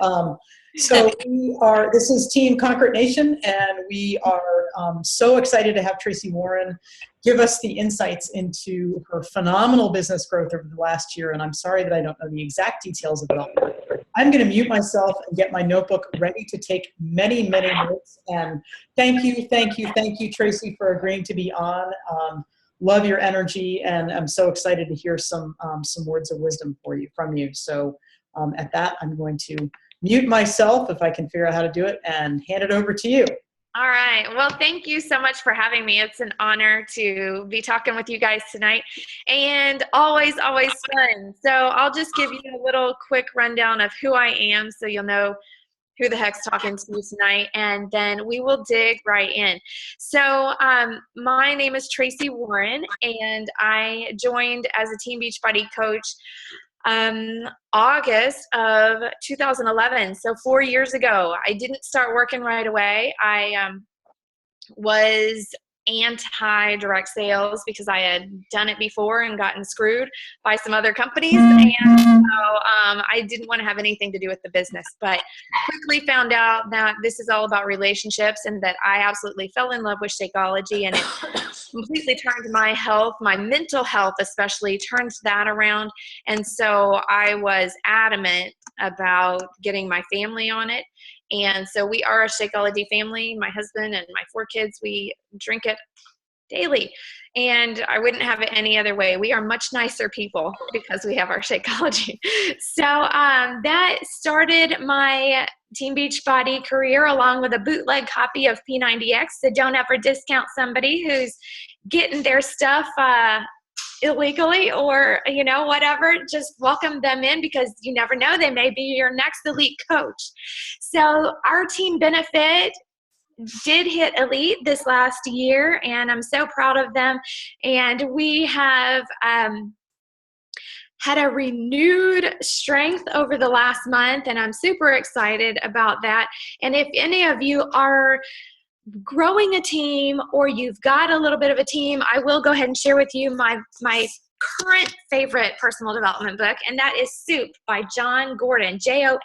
So this is Team Concrete Nation, and we are so excited to have Traci Warren give us the insights into her phenomenal business growth over the last year. And I'm sorry that I don't know the exact details of it all. I'm going to mute myself and get my notebook ready to take many, many notes. And thank you, Traci, for agreeing to be on. Love your energy, and I'm so excited to hear some words of wisdom from you. So at that, I'm going to mute myself, if I can figure out how to do it, and hand it over to you. All right. Well, thank you so much for having me. It's an honor to be talking with you guys tonight, and always fun. So I'll just give you a little quick rundown of who I am so you'll know who the heck's talking to you tonight, and then we will dig right in. So my name is Traci Warren, and I joined as a Team Beachbody coach August of 2011. So 4 years ago. I didn't start working right away. I was anti-direct sales because I had done it before and gotten screwed by some other companies, and so I didn't want to have anything to do with the business, but quickly found out that this is all about relationships, and that I absolutely fell in love with Shakeology, and it completely turned my health, my mental health especially, turned that around. And so I was adamant about getting my family on it. And so we are a Shakeology family. My husband and my 4 kids, we drink it daily. And I wouldn't have it any other way. We are much nicer people because we have our Shakeology. So that started my Team Beachbody career, along with a bootleg copy of P90X. So don't ever discount somebody who's getting their stuff illegally, or whatever. Just welcome them in, because you never know, they may be your next elite coach. So our team benefit did hit elite this last year, and I'm so proud of them. And we have had a renewed strength over the last month, and I'm super excited about that. And if any of you are growing a team, or you've got a little bit of a team, I will go ahead and share with you my current favorite personal development book, and that is Soup by John Gordon, Jon,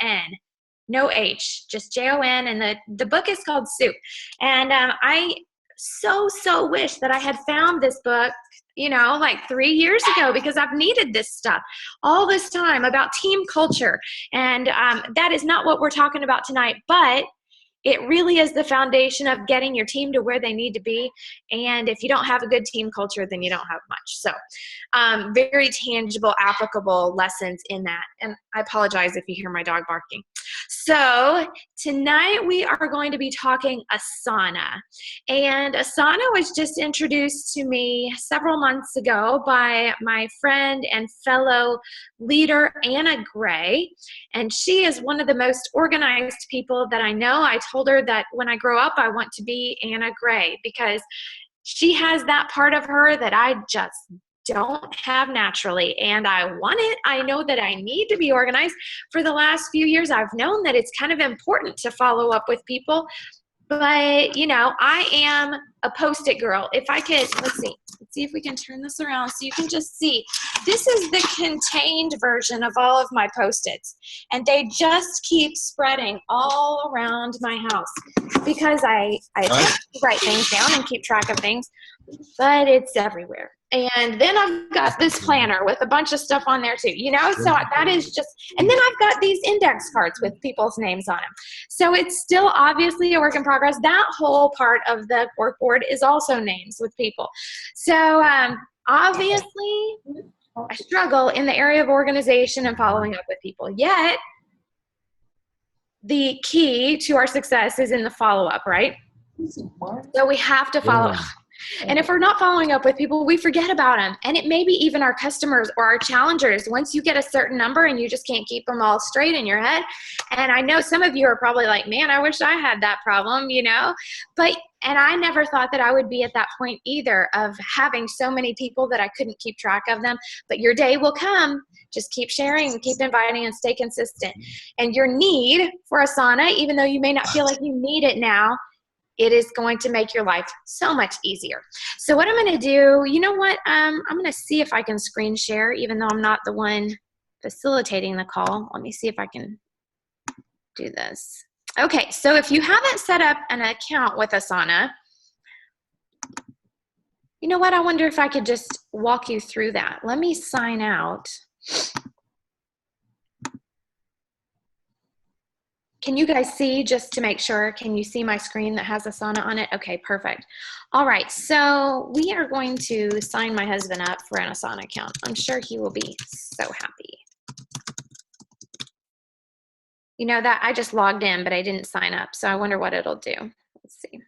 no H, just Jon, and the book is called Soup. And I so wish that I had found this book like 3 years ago, because I've needed this stuff all this time about team culture. And that is not what we're talking about tonight, but it really is the foundation of getting your team to where they need to be. And if you don't have a good team culture, then you don't have much. So very tangible, applicable lessons in that. And I apologize if you hear my dog barking. So tonight we are going to be talking Asana. And Asana was just introduced to me several months ago by my friend and fellow leader, Anna Gray. And she is one of the most organized people that I know. I told her that when I grow up, I want to be Anna Gray, because she has that part of her that I just don't have naturally, and I want it. I know that I need to be organized. For the last few years, I've known that it's kind of important to follow up with people, but I am a Post-it girl. If I could, let's see if we can turn this around so you can just see. This is the contained version of all of my Post-its, and they just keep spreading all around my house because I write things down and keep track of things, but it's everywhere. And then I've got this planner with a bunch of stuff on there too, so that is just, and then I've got these index cards with people's names on them. So it's still obviously a work in progress. That whole part of the workboard is also names with people. So obviously I struggle in the area of organization and following up with people, yet the key to our success is in the follow-up, right? So we have to follow up. And if we're not following up with people, we forget about them. And it may be even our customers or our challengers. Once you get a certain number and you just can't keep them all straight in your head. And I know some of you are probably like, man, I wish I had that problem, and I never thought that I would be at that point either, of having so many people that I couldn't keep track of them. But your day will come. Just keep sharing, keep inviting, and stay consistent. And your need for Asana, even though you may not feel like you need it now, it is going to make your life so much easier. So what I'm going to do, I'm going to see if I can screen share, even though I'm not the one facilitating the call. Let me see if I can do this. Okay, so if you haven't set up an account with Asana, you know what? I wonder if I could just walk you through that. Let me sign out. Can you guys see, just to make sure, can you see my screen that has Asana on it? Okay, perfect. All right, so we are going to sign my husband up for an Asana account. I'm sure he will be so happy. You know that I just logged in, but I didn't sign up, so I wonder what it'll do. Let's see.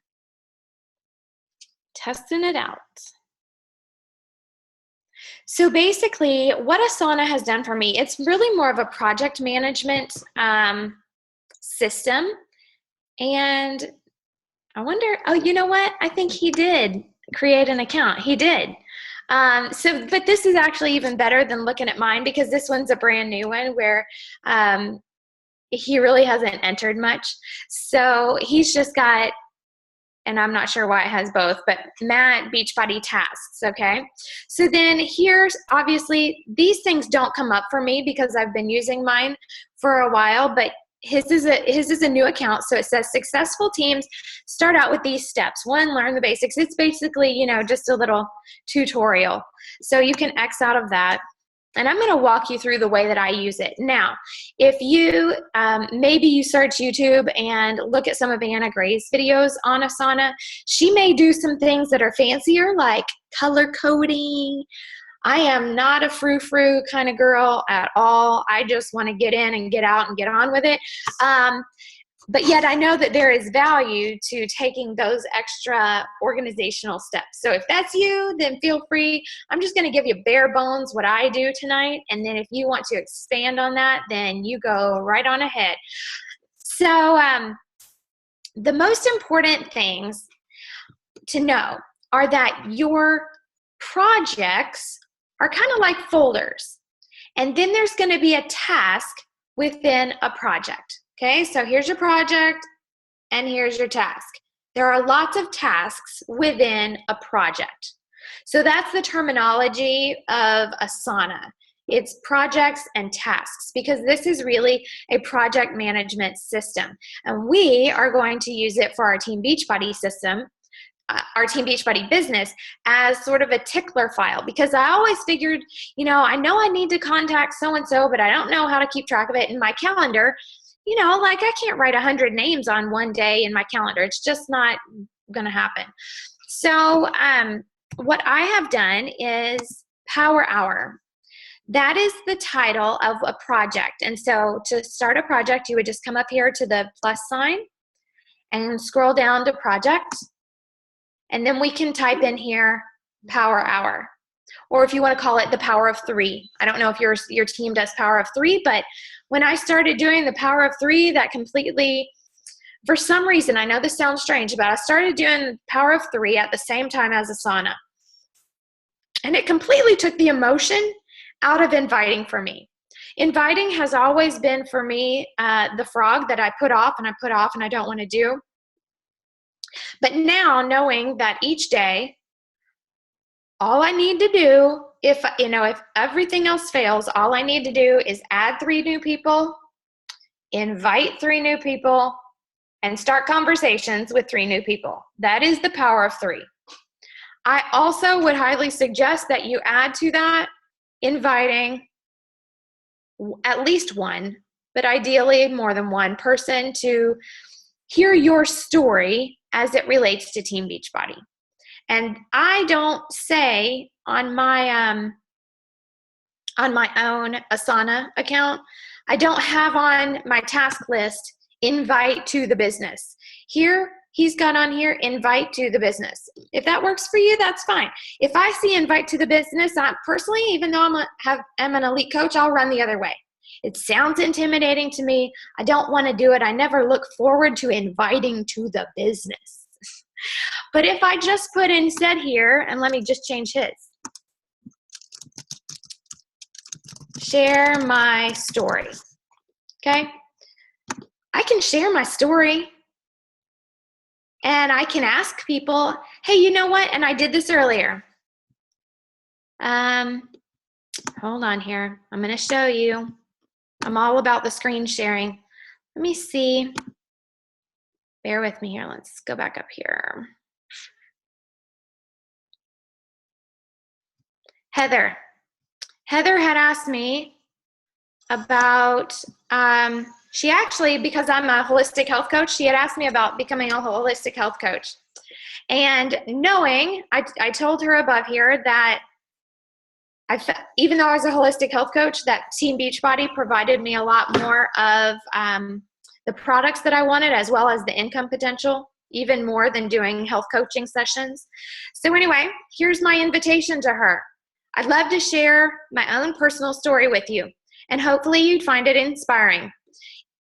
Testing it out. So basically, what Asana has done for me, it's really more of a project management system. And I wonder, oh, you know what? I think he did create an account. He did. But this is actually even better than looking at mine, because this one's a brand new one where he really hasn't entered much. So he's just got, and I'm not sure why it has both, but Matt Beachbody tasks, okay? So then here's, obviously, these things don't come up for me because I've been using mine for a while, but his is a new account. So it says successful teams start out with these steps. 1, learn the basics. It's basically, you know, just a little tutorial. So you can X out of that. And I'm going to walk you through the way that I use it. Now, if you, maybe you search YouTube and look at some of Anna Gray's videos on Asana, she may do some things that are fancier, like color coding. I am not a frou-frou kind of girl at all. I just want to get in and get out and get on with it. But yet I know that there is value to taking those extra organizational steps. So if that's you, then feel free. I'm just going to give you bare bones what I do tonight. And then if you want to expand on that, then you go right on ahead. So the most important things to know are that your projects are kind of like folders. And then there's going to be a task within a project. Okay, so here's your project and here's your task. There are lots of tasks within a project. So that's the terminology of Asana. It's projects and tasks, because this is really a project management system. And we are going to use it for our Team Beachbody system, our Team Beachbody business, as sort of a tickler file, because I always figured, you know I need to contact so-and-so, but I don't know how to keep track of it in my calendar. You know, like I can't write 100 names on one day in my calendar. It's just not going to happen. So what I have done is Power Hour. That is the title of a project. And so to start a project, you would just come up here to the plus sign and scroll down to project. And then we can type in here Power Hour. Or if you want to call it the Power of 3. I don't know if your team does Power of 3, but when I started doing the Power of 3, that completely, for some reason, I know this sounds strange, but I started doing Power of 3 at the same time as Asana. And it completely took the emotion out of inviting for me. Inviting has always been for me the frog that I put off and I don't want to do. But now, knowing that each day, all I need to do, if everything else fails, all I need to do is add 3 new people, invite 3 new people, and start conversations with 3 new people. That is the Power of 3. I also would highly suggest that you add to that inviting at least 1, but ideally more than 1 person to hear your story as it relates to Team Beachbody. And I don't say on my own Asana account, I don't have on my task list, invite to the business. Here, he's got on here, invite to the business. If that works for you, that's fine. If I see invite to the business, I personally, even though I'm an elite coach, I'll run the other way. It sounds intimidating to me. I don't want to do it. I never look forward to inviting to the business. But if I just put instead here, and let me just change his. Share my story. Okay? I can share my story. And I can ask people, hey, you know what? And I did this earlier. Hold on here. I'm going to show you. I'm all about the screen sharing. Let me see. Bear with me here. Let's go back up here. Heather. Heather had asked me about, she actually, because I'm a holistic health coach, she had asked me about becoming a holistic health coach. And knowing, I told her above here that even though I was a holistic health coach, that Team Beachbody provided me a lot more of the products that I wanted, as well as the income potential, even more than doing health coaching sessions. So anyway, here's my invitation to her. I'd love to share my own personal story with you, and hopefully you'd find it inspiring.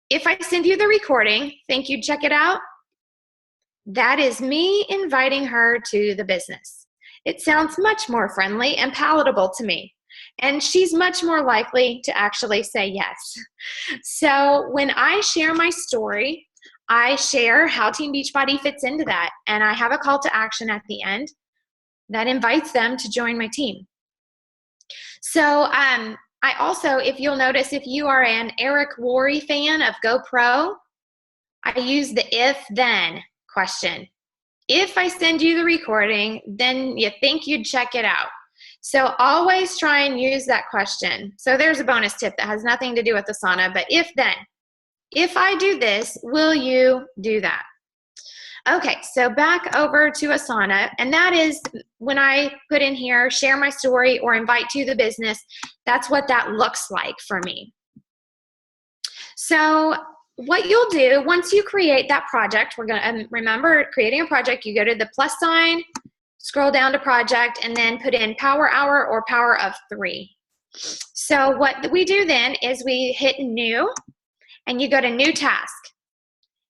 If I send you the recording, think you'd check it out? That is me inviting her to the business. It sounds much more friendly and palatable to me, and she's much more likely to actually say yes. So when I share my story, I share how Team Beachbody fits into that, and I have a call to action at the end that invites them to join my team. So I also, if you'll notice, if you are an Eric Worre fan of GoPro, I use the if-then question. If I send you the recording, then you think you'd check it out. So always try and use that question. So there's a bonus tip that has nothing to do with Asana, but if then. If I do this, will you do that? Okay, so back over to Asana, and that is when I put in here, share my story or invite to the business, that's what that looks like for me. So what you'll do, once you create that project, we're gonna, remember creating a project, you go to the plus sign, scroll down to project, and then put in power hour or power of 3. So what we do then is we hit new, and you go to new task.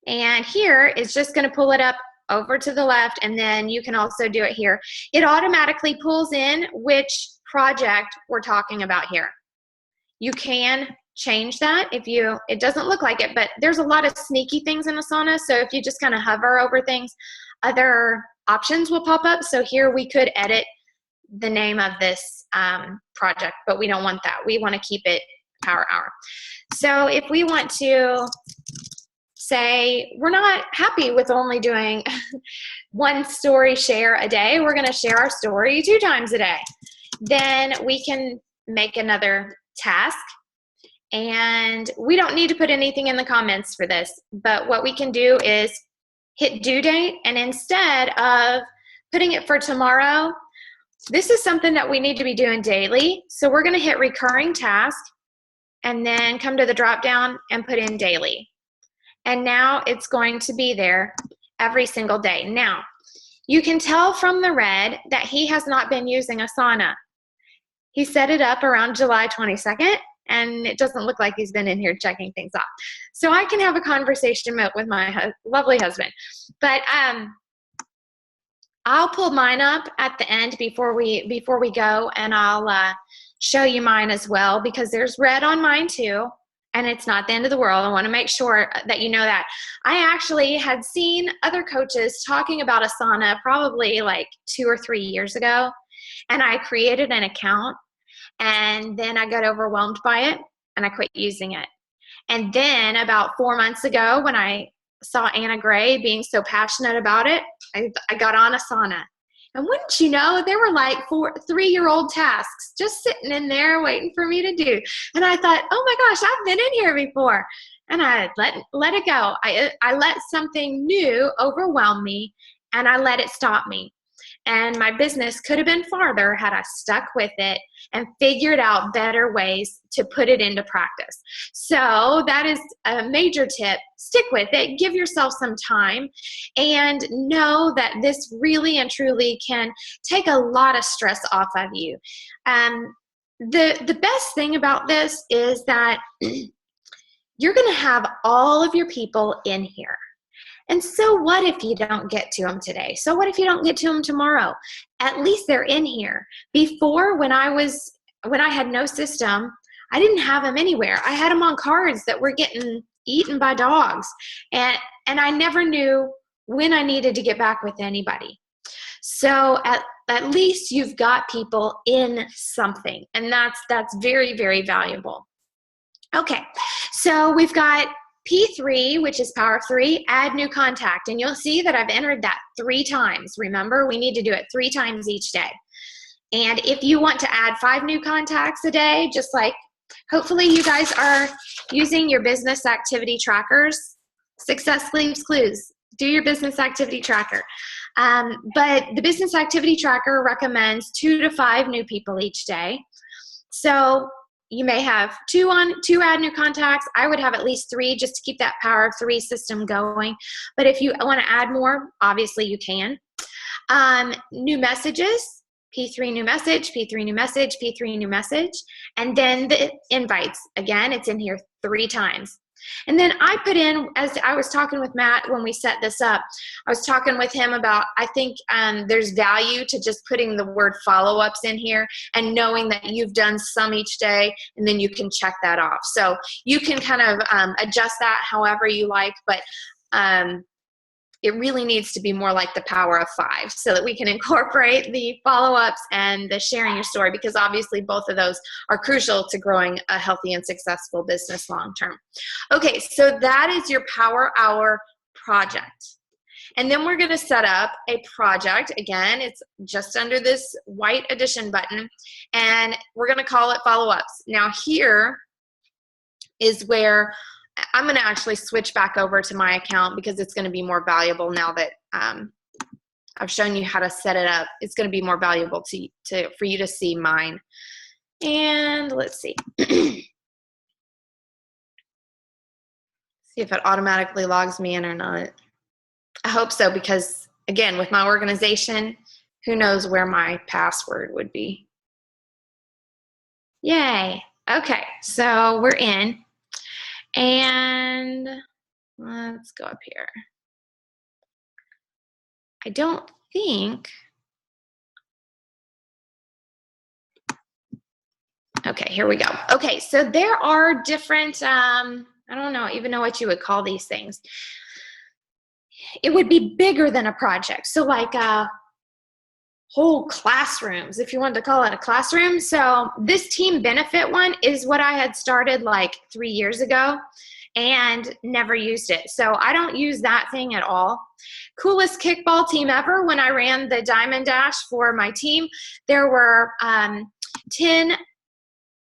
And here it's just going to pull it up over to the left, and then you can also do it here. It automatically pulls in which project we're talking about here. You can change that if you, it doesn't look like it, but there's a lot of sneaky things in Asana. So if you just kind of hover over things, other options will pop up. So here we could edit the name of this project, but we don't want that. We want to keep it power hour. So if we want to say we're not happy with only doing one story share a day, we're going to share our story 2 times a day, then we can make another task. And we don't need to put anything in the comments for this, but what we can do is hit due date, and instead of putting it for tomorrow, this is something that we need to be doing daily. So we're going to hit recurring task and then come to the drop down and put in daily. And now it's going to be there every single day. Now, you can tell from the red that he has not been using Asana. He set it up around July 22nd, and it doesn't look like he's been in here checking things off. So I can have a conversation with my lovely husband. But I'll pull mine up at the end before we go, and I'll show you mine as well, because there's red on mine too. And it's not the end of the world. I want to make sure that you know that. I actually had seen other coaches talking about Asana probably like 2 or 3 years ago. And I created an account, and then I got overwhelmed by it and I quit using it. And then about 4 months ago, when I saw Anna Gray being so passionate about it, I got on Asana. And wouldn't you know, there were like 3-year-old tasks just sitting in there waiting for me to do. And I thought, oh my gosh, I've been in here before. And I let it go. I let something new overwhelm me, and I let it stop me. And my business could have been farther had I stuck with it and figured out better ways to put it into practice. So that is a major tip. Stick with it. Give yourself some time, and know that this really and truly can take a lot of stress off of you. The best thing about this is that you're going to have all of your people in here. And so what if you don't get to them today? So what if you don't get to them tomorrow? At least they're in here. Before, when I had no system, I didn't have them anywhere. I had them on cards that were getting eaten by dogs. And I never knew when I needed to get back with anybody. So at least you've got people in something. And that's very, very valuable. Okay, so we've got P3, which is power of 3, add new contact. And you'll see that I've entered that 3 times. Remember, we need to do it 3 times each day. And if you want to add 5 new contacts a day, just like hopefully you guys are using your business activity trackers. Success leaves clues. Do your business activity tracker. But the business activity tracker recommends 2 to 5 new people each day. So you may have 2 add new contacts. I would have at least 3 just to keep that power of 3 system going. But if you want to add more, obviously you can. New messages, P3 new message, P3 new message, P3 new message. And then the invites. Again, it's in here 3 times. And then I put in, as I was talking with Matt when we set this up, I was talking with him about, I think there's value to just putting the word follow-ups in here and knowing that you've done some each day, and then you can check that off. So you can kind of adjust that however you like, but it really needs to be more like the power of 5 so that we can incorporate the follow-ups and the sharing your story, because obviously both of those are crucial to growing a healthy and successful business long-term. Okay, so that is your Power Hour project. And then we're going to set up a project. Again, it's just under this white addition button, and we're going to call it follow-ups. Now here is where I'm going to actually switch back over to my account because it's going to be more valuable now that I've shown you how to set it up. It's going to be more valuable for you to see mine. And let's see. See if it automatically logs me in or not. I hope so, because again, with my organization, who knows where my password would be. Yay. Okay, so we're in. And let's go up here. I don't think, okay, here we go. Okay, so there are different, I don't even know what you would call these things. It would be bigger than a project. So like whole classrooms, if you wanted to call it a classroom. So this team benefit one is what I had started like 3 years ago and never used it. So I don't use that thing at all. Coolest kickball team ever. When I ran the Diamond Dash for my team, there were 10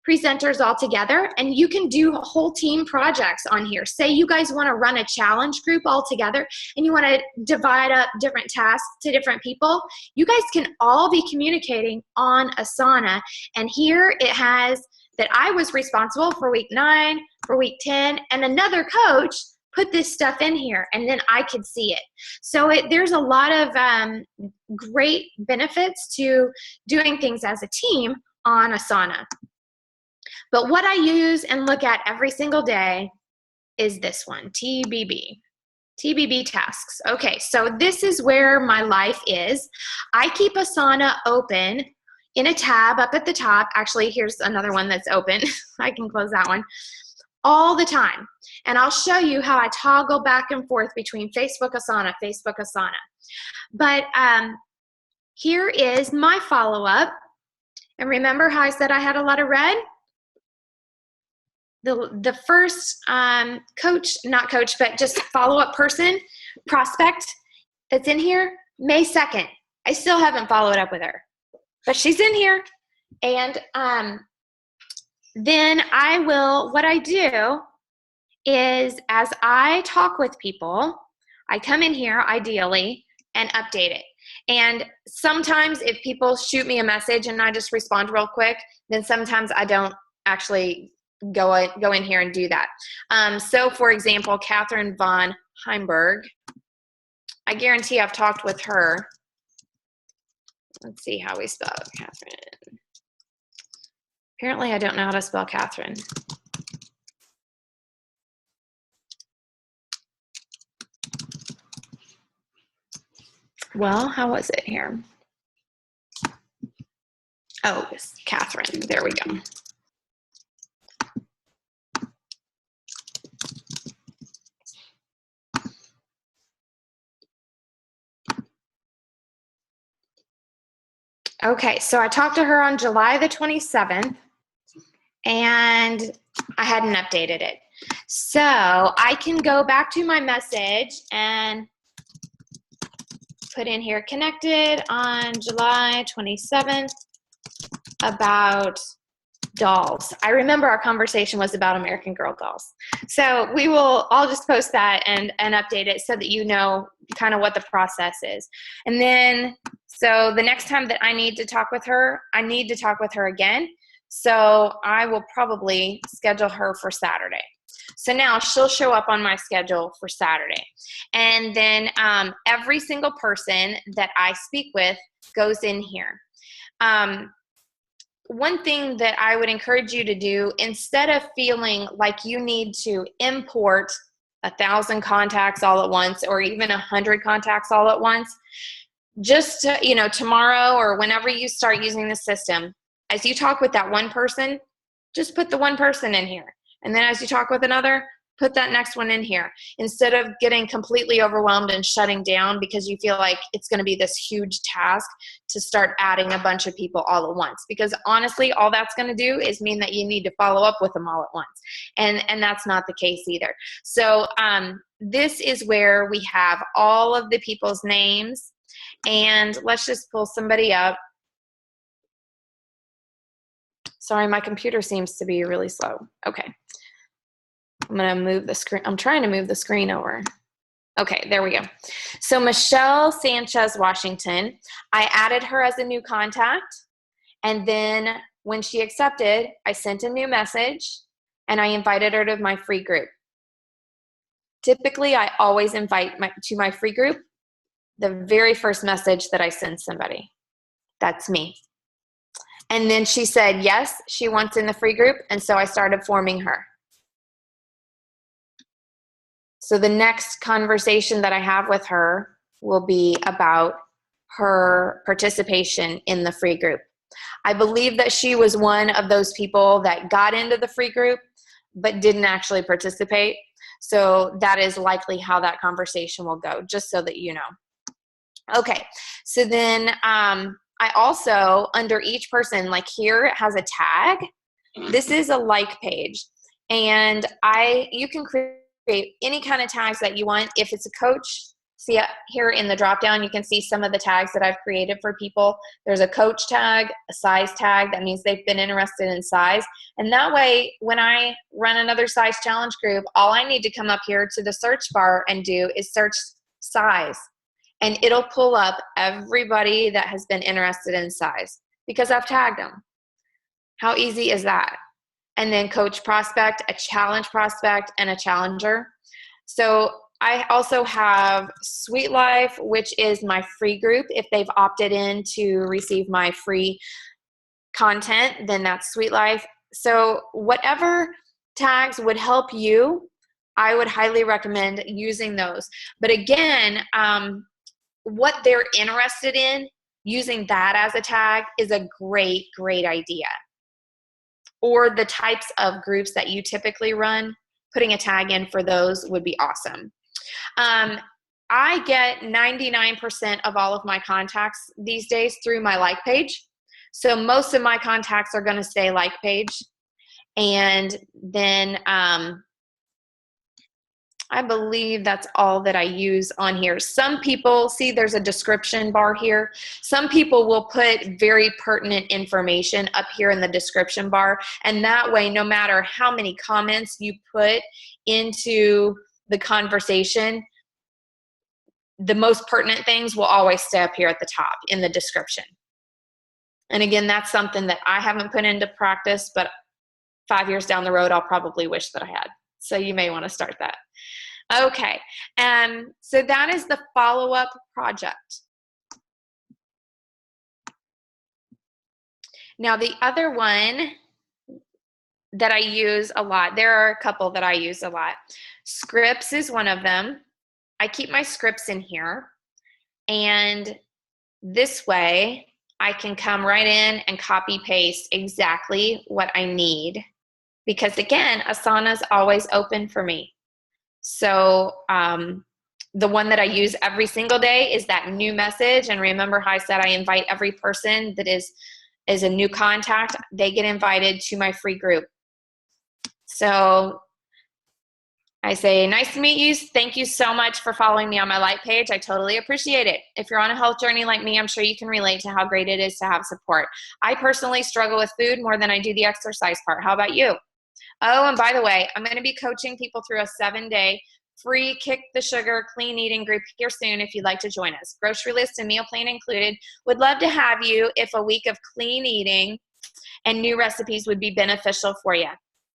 presenters all together, and you can do whole team projects on here. Say you guys want to run a challenge group all together and you want to divide up different tasks to different people. You guys can all be communicating on Asana, and here it has that I was responsible for week 9, for week 10, and another coach put this stuff in here, and then I could see it. So there's a lot of great benefits to doing things as a team on Asana. But what I use and look at every single day is this one, TBB tasks. Okay, so this is where my life is. I keep Asana open in a tab up at the top. Actually, here's another one that's open. I can close that one. All the time. And I'll show you how I toggle back and forth between Facebook, Asana, Facebook, Asana. But here is my follow-up. And remember how I said I had a lot of red? The first not coach, but just follow-up person, prospect that's in here, May 2nd. I still haven't followed up with her, but she's in here. And then what I do is as I talk with people, I come in here ideally and update it. And sometimes if people shoot me a message and I just respond real quick, then sometimes I don't actually go in here and do that. So for example, Catherine von Heimberg, I guarantee I've talked with her. Let's see how we spell Catherine. Apparently I don't know how to spell Catherine. Well, how was it here? Oh, it's Catherine. There we go. Okay, so I talked to her on July the 27th, and I hadn't updated it. So I can go back to my message and put in here, connected on July 27th about dolls. I remember our conversation was about American Girl dolls. So I'll just post that and update it so that you know kind of what the process is. And then, so the next time that I need to talk with her, I need to talk with her again. So I will probably schedule her for Saturday. So now she'll show up on my schedule for Saturday. And then every single person that I speak with goes in here. One thing that I would encourage you to do, instead of feeling like you need to import 1,000 contacts all at once or even 100 contacts all at once, just tomorrow or whenever you start using the system, as you talk with that one person, just put the one person in here. And then as you talk with another, put that next one in here. Instead of getting completely overwhelmed and shutting down because you feel like it's going to be this huge task to start adding a bunch of people all at once. Because honestly, all that's going to do is mean that you need to follow up with them all at once. And that's not the case either. So this is where we have all of the people's names. And let's just pull somebody up. Sorry, my computer seems to be really slow. Okay. I'm going to move the screen. I'm trying to move the screen over. Okay, there we go. So Michelle Sanchez Washington, I added her as a new contact. And then when she accepted, I sent a new message and I invited her to my free group. Typically, I always invite to my free group the very first message that I send somebody. That's me. And then she said, yes, she wants in the free group. And so I started forming her. So the next conversation that I have with her will be about her participation in the free group. I believe that she was one of those people that got into the free group but didn't actually participate. So that is likely how that conversation will go, just so that you know. Okay, so then I also, under each person, like here it has a tag. This is a like page. And you can create any kind of tags that you want. If it's a coach, see here in the drop down, you can see some of the tags that I've created for people. There's a coach tag, a size tag. That means they've been interested in size. And that way, when I run another size challenge group, all I need to come up here to the search bar and do is search size. And it'll pull up everybody that has been interested in size because I've tagged them. How easy is that? And then coach prospect, a challenge prospect, and a challenger. So I also have Sweet Life, which is my free group. If they've opted in to receive my free content, then that's Sweet Life. So whatever tags would help you, I would highly recommend using those. But again, what they're interested in, using that as a tag is a great, great idea. Or the types of groups that you typically run, putting a tag in for those would be awesome. I get 99% of all of my contacts these days through my like page. So most of my contacts are going to stay like page. And then I believe that's all that I use on here. Some people, see there's a description bar here. Some people will put very pertinent information up here in the description bar. And that way, no matter how many comments you put into the conversation, the most pertinent things will always stay up here at the top in the description. And again, that's something that I haven't put into practice, but 5 years down the road, I'll probably wish that I had. So you may want to start that. Okay, so that is the follow-up project. Now the other one that I use a lot, there are a couple that I use a lot. Scripts is one of them. I keep my scripts in here, and this way I can come right in and copy paste exactly what I need, because again, Asana is always open for me. So the one that I use every single day is that new message. And remember how I said I invite every person that is a new contact, they get invited to my free group. So I say, nice to meet you. Thank you so much for following me on my like page. I totally appreciate it. If you're on a health journey like me, I'm sure you can relate to how great it is to have support. I personally struggle with food more than I do the exercise part. How about you? Oh, and by the way, I'm going to be coaching people through a 7-day free kick the sugar clean eating group here soon if you'd like to join us. Grocery list and meal plan included. Would love to have you if a week of clean eating and new recipes would be beneficial for you.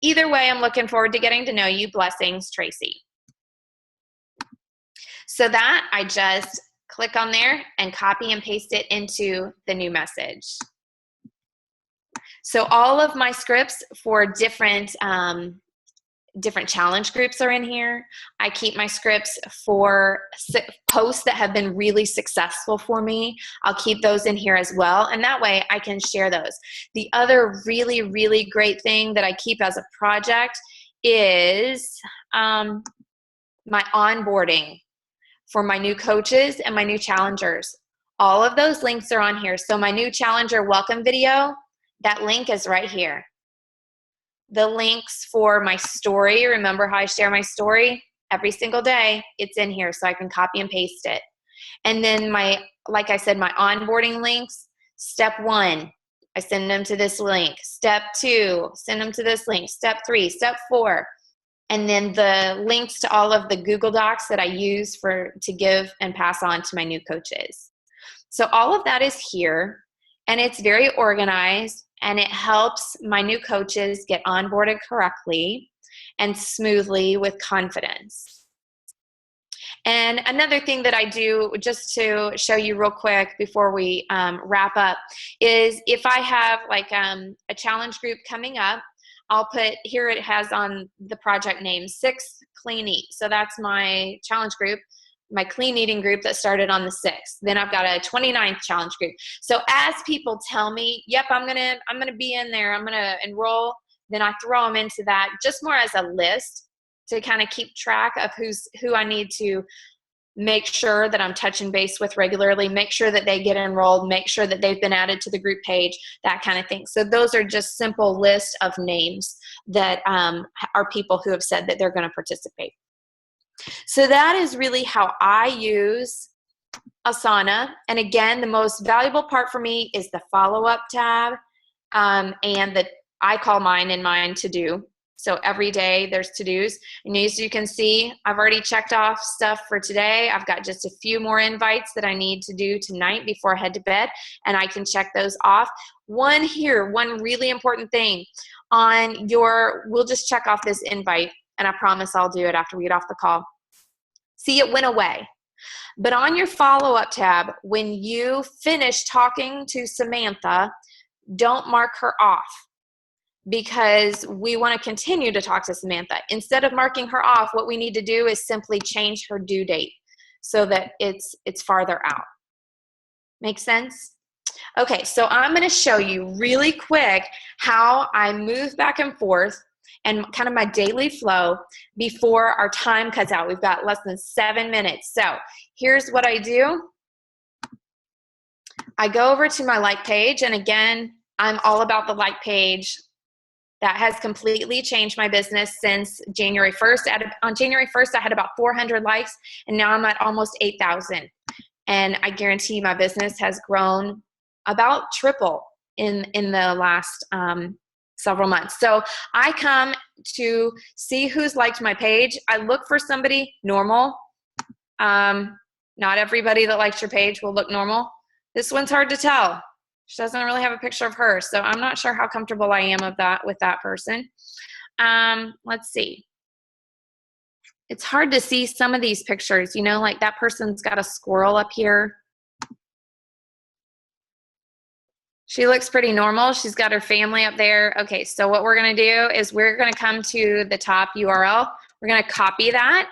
Either way, I'm looking forward to getting to know you. Blessings, Traci. So that I just click on there and copy and paste it into the new message. So all of my scripts for different challenge groups are in here. I keep my scripts for posts that have been really successful for me. I'll keep those in here as well, and that way I can share those. The other really, really great thing that I keep as a project is my onboarding for my new coaches and my new challengers. All of those links are on here. So my new challenger welcome video, that link is right here. The links for my story, remember how I share my story every single day, it's in here so I can copy and paste it. And then like I said, my onboarding links, step 1, I send them to this link. Step 2, send them to this link. Step 3, step 4. And then the links to all of the Google Docs that I use to give and pass on to my new coaches. So all of that is here, and it's very organized, and it helps my new coaches get onboarded correctly and smoothly with confidence. And another thing that I do, just to show you real quick before we wrap up, is if I have like a challenge group coming up, I'll put, here it has on the project name, 6 Clean Eat. So that's my challenge group, my clean eating group that started on the 6th. Then I've got a 29th challenge group. So as people tell me, yep, I'm gonna be in there, I'm gonna enroll, then I throw them into that just more as a list to kind of keep track of who I need to make sure that I'm touching base with regularly, make sure that they get enrolled, make sure that they've been added to the group page, that kind of thing. So those are just simple lists of names that are people who have said that they're going to participate. So that is really how I use Asana. And again, the most valuable part for me is the follow-up tab, and I call mine to do. So every day there's to-dos. And as you can see, I've already checked off stuff for today. I've got just a few more invites that I need to do tonight before I head to bed, and I can check those off. One really important thing on we'll just check off this invite, and I promise I'll do it after we get off the call. See, it went away. But on your follow-up tab, when you finish talking to Samantha, don't mark her off, because we want to continue to talk to Samantha. Instead of marking her off, what we need to do is simply change her due date so that it's farther out. Make sense? Okay, so I'm going to show you really quick how I move back and forth and kind of my daily flow before our time cuts out. We've got less than 7 minutes. So here's what I do. I go over to my like page, and again, I'm all about the like page. That has completely changed my business since January 1st. On January 1st, I had about 400 likes, and now I'm at almost 8,000. And I guarantee my business has grown about triple in the last several months. So I come to see who's liked my page. I look for somebody normal. Not everybody that likes your page will look normal. This one's hard to tell. She doesn't really have a picture of her, so I'm not sure how comfortable I am with that person. Let's see. It's hard to see some of these pictures, like that person's got a squirrel up here. She looks pretty normal. She's got her family up there. Okay, so what we're going to do is we're going to come to the top URL. We're going to copy that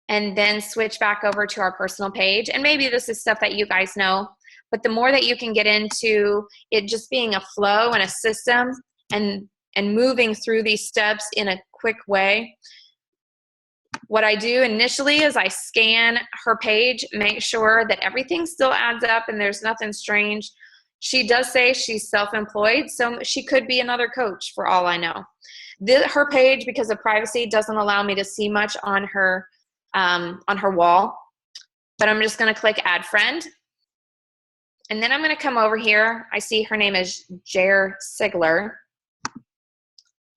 and then switch back over to our personal page. And maybe this is stuff that you guys know. But the more that you can get into it just being a flow and a system and moving through these steps in a quick way, what I do initially is I scan her page, make sure that everything still adds up and there's nothing strange. She does say she's self-employed, so she could be another coach for all I know. Her page, because of privacy, doesn't allow me to see much on her wall. But I'm just going to click add friend. And then I'm going to come over here. I see her name is Jer Sigler.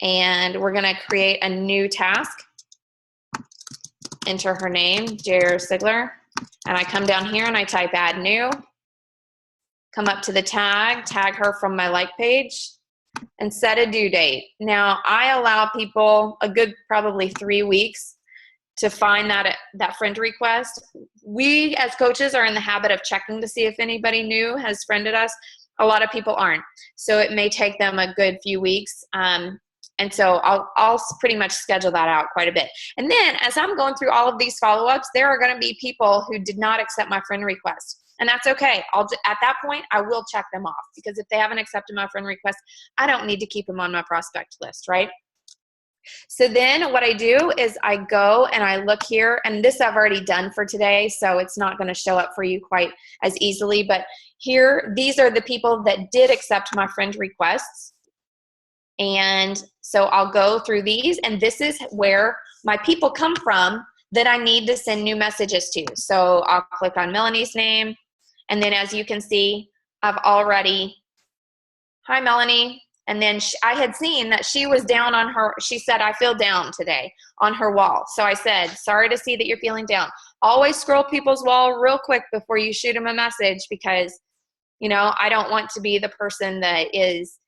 And we're going to create a new task. Enter her name, Jer Sigler. And I come down here and I type add new. Come up to the tag her from my like page, and set a due date. Now, I allow people a good probably 3 weeks to find that friend request. We as coaches are in the habit of checking to see if anybody new has friended us. A lot of people aren't. So it may take them a good few weeks. And so I'll pretty much schedule that out quite a bit. And then as I'm going through all of these follow-ups, there are going to be people who did not accept my friend request. And that's okay. At that point, I will check them off, because if they haven't accepted my friend request, I don't need to keep them on my prospect list, right? So then what I do is I go and I look here, and this I've already done for today, so it's not going to show up for you quite as easily. But here, these are the people that did accept my friend requests. And so I'll go through these, and this is where my people come from that I need to send new messages to. So I'll click on Melanie's name, and then as you can see, I've already, hi Melanie, and then I had seen that she was down on her, she said, I feel down today on her wall. So I said, sorry to see that you're feeling down. Always scroll people's wall real quick before you shoot them a message, because, you know, I don't want to be the person that is,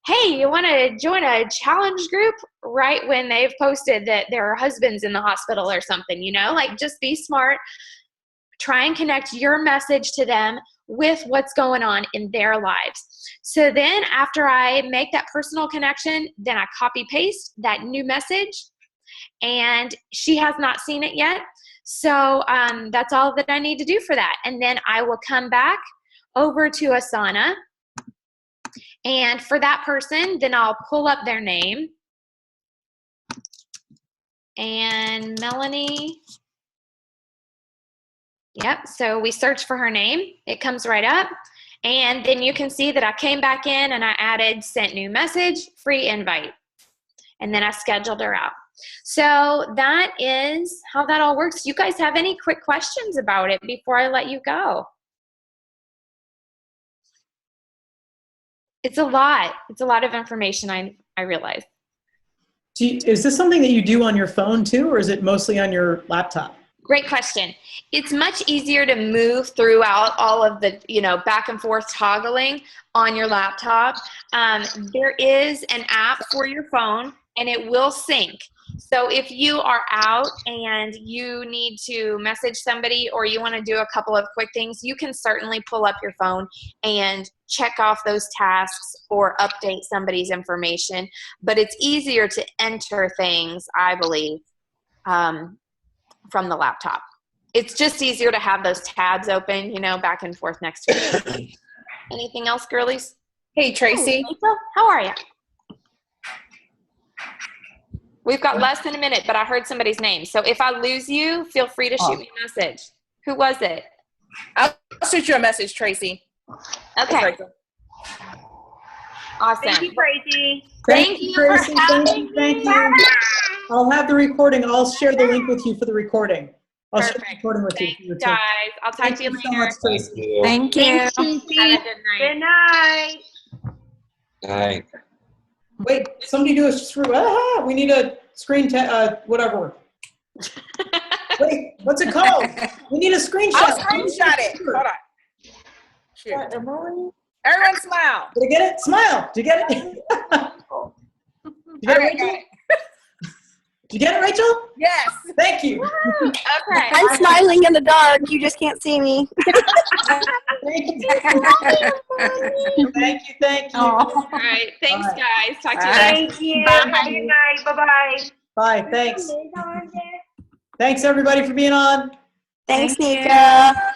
hey, you want to join a challenge group right when they've posted that their husband's in the hospital or something, you know? Like, just be smart. Try and connect your message to them with what's going on in their lives. So then after I make that personal connection, then I copy paste that new message, and she has not seen it yet. So that's all that I need to do for that. And then I will come back over to Asana. And for that person, then I'll pull up their name. And Melanie. Yep, so we search for her name. It comes right up. And then you can see that I came back in and I added sent new message, free invite. And then I scheduled her out. So that is how that all works. You guys have any quick questions about it before I let you go? It's a lot. It's a lot of information, I realize. Is this something that you do on your phone too, or is it mostly on your laptop? Great question. It's much easier to move throughout all of the, back and forth toggling on your laptop. There is an app for your phone, and it will sync. So if you are out and you need to message somebody, or you want to do a couple of quick things, you can certainly pull up your phone and check off those tasks or update somebody's information. But it's easier to enter things, I believe, from the laptop. It's just easier to have those tabs open, back and forth next to each other. Anything else, girlies? Hey, Tracy. Hey, Lisa, how are you? We've got less than a minute, but I heard somebody's name. So if I lose you, feel free to shoot me a message. Who was it? I'll shoot you a message, Tracy. Okay. Awesome. Thank you, Tracy. Thank you, Tracy. for having Thank me. you. I'll have the recording. I'll share the link with you for the recording. I'll share the Perfect. recording with Thanks, you. guys. I'll talk to you Thank you later. so much, Tracy. Thank you. Have a good night. Good night. Night. Wait, somebody do us through. We need a screen, whatever. Wait, what's it called? We need a screenshot. I'll screenshot it. Hold on. Shoot. Everyone smile. Did I get it? Smile. Did you get it? Did you get it, Rachel? Got it. Did you get it, Rachel? Yes. Thank you. Okay. I'm smiling in the dark. You just can't see me. Thank you. Thank you. Thank you. All right. Thanks, Bye. guys. Talk to you later. Thank you. Bye. Have a good night. Bye-bye. Bye. Thanks. Thanks, everybody, for being on. Thanks, Thank you. Nika.